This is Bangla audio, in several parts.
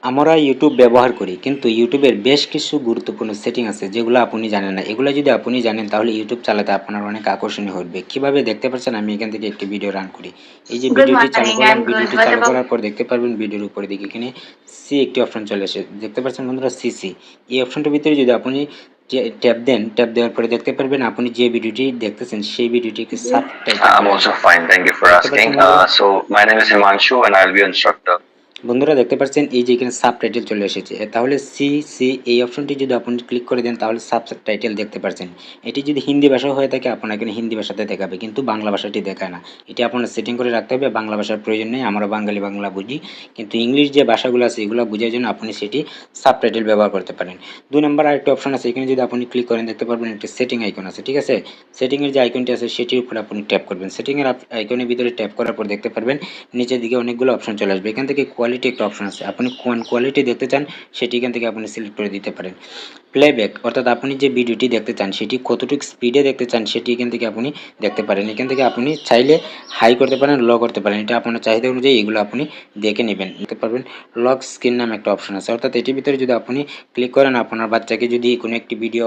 আমরা ইউটিউব ব্যবহার করি, কিন্তু ইউটিউবের বেশ কিছু গুরুত্বপূর্ণ সেটিং আছে যেগুলো আপনি জানেন না। এগুলো যদি আপনি জানেন তাহলে ইউটিউব চালাতে আপনার অনেক আকর্ষণীয় হবে। কিভাবে দেখতে পাচ্ছেন, আমি এখান থেকে একটি ভিডিও রান করি। এই যে Good ভিডিওটি চালু morning. করলাম, I'm good. ভিডিওটি What চালু about করার পর দেখতে পারবেন ভিডিওর উপরে দিকে এখানে সি একটি অপশন চলে আসে। দেখতে পাচ্ছেন বন্ধুরা, সিসি। এই অপশনটার ভিতরে যদি আপনি ট্যাপ দেন, ট্যাপ দেওয়ার পরে দেখতে পারবেন আপনি যে ভিডিওটি দেখতেছেন সেই ভিডিওটিকে সাবটাইটেল I'm চলে also আসবে। fine. Thank you for দেখতে পাচ্ছেন asking. বন্ধুরা, So my name is Himanshu and I'll be your instructor. বন্ধুরা দেখতে পাচ্ছেন এই যে এখানে সাবটাইটেল চলে এসেছে। তাহলে সি সি এই অপশনটি যদি আপনি ক্লিক করে দেন তাহলে সাবটাইটেল দেখতে পাচ্ছেন। এটি যদি হিন্দি ভাষা হয়ে থাকে আপনার এখানে হিন্দি ভাষাতে দেখাবে, কিন্তু বাংলা ভাষাটি দেখায় না। এটি আপনার সেটিং করে রাখতে হবে। বাংলা ভাষার প্রয়োজন নেই, আমরা বাঙালি বাংলা বুঝি, কিন্তু ইংলিশ যে ভাষাগুলো আছে এগুলো বোঝার জন্য আপনি সেটি সাবটাইটেল ব্যবহার করতে পারেন। 2 নম্বর আরেকটা অপশন আছে, এখানে যদি আপনি ক্লিক করেন দেখতে পারবেন একটি সেটিং আইকন আছে, ঠিক আছে। সেটিংয়ের যে আইকনটি আছে সেটির উপর আপনি ট্যাপ করবেন। সেটিংয়ের আইকনের ভিতরে ট্যাপ করার পর দেখতে পারবেন নিচের দিকে অনেকগুলো অপশন চলে আসবে। এখান থেকে কোয়ালিটি একটা অপশন আছে, আপনি কোন কোয়ালিটি দেখতে চান সেটি এখান থেকে আপনি সিলেক্ট করে দিতে পারেন। প্লেব্যাক অর্থাৎ আপনি যে ভিডিওটি দেখতে চান সেটি কতটুকু স্পিডে দেখতে চান সেটি এখান থেকে আপনি দেখতে পারেন। এখান থেকে আপনি চাইলে হাই করতে পারেন, লো করতে পারেন, এটা আপনার চাহিদা অনুযায়ী এগুলো আপনি দেখে নেবেন। দেখতে পারবেন লক স্ক্রিন নামে একটা অপশন আছে, অর্থাৎ এটির ভিতরে যদি আপনি ক্লিক করেন, আপনার বাচ্চাকে যদি কোনো একটি ভিডিও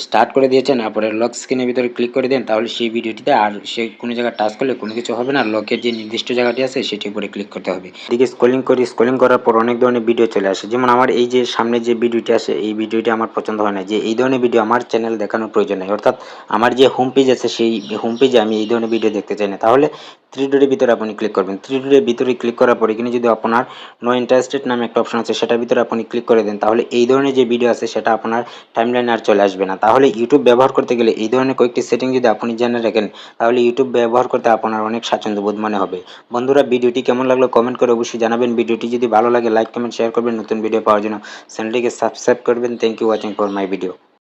স্টার্ট করে দিয়েছেন তারপরে লক স্ক্রিনের ভিতরে ক্লিক করে দেন তাহলে সেই ভিডিওটিতে আর সে কোনো জায়গায় টাচ করলে কোনো কিছু হবে না। লকের যে নির্দিষ্ট জায়গাটি আছে সেটির উপরে ক্লিক করতে হবে। এদিকে স্ক্রলিং করি, স্ক্রলিং করার পর অনেক ধরনের ভিডিও চলে আসে। যেমন আমার এই যে সামনে যে ভিডিওটি আসে এই ভিডিওটি আমার পছন্দ হয় না, যে এই ধরনের ভিডিও আমার চ্যানেল দেখানোর প্রয়োজন নেই, অর্থাৎ আমার যে হোম পেজ আছে সেই হোম পেজে আমি এই ধরনের ভিডিও দেখতে চাই না। তাহলে থ্রি ডটের ভিতরে আপনি ক্লিক করবেন। থ্রি ডটের ভিতরে ক্লিক করার পর এখানে যদি আপনার নো ইন্টারেস্টেড নামে একটা অপশন আছে সেটার ভিতরে আপনি ক্লিক করে দেন তাহলে এই ধরনের যে ভিডিও আছে সেটা আপনার টাইমলাইনে আর চলে আসবে না। তাহলে ইউটিউব ব্যবহার করতে গেলে এই ধরনের কয়েকটি সেটিং যদি আপনি জেনে রাখেন তাহলে ইউটিউব ব্যবহার করতে আপনার অনেক স্বাচ্ছন্দ্য বোধ মনে হবে। বন্ধুরা ভিডিওটি কেমন লাগলো কমেন্ট করে অবশ্যই জানাবেন। ভিডিওটি যদি ভালো লাগে লাইক কমেন্ট শেয়ার করবেন। নতুন ভিডিও পাওয়ার জন্য চ্যানেলটিকে সাবস্ক্রাইব করবেন। Thank you watching for my video.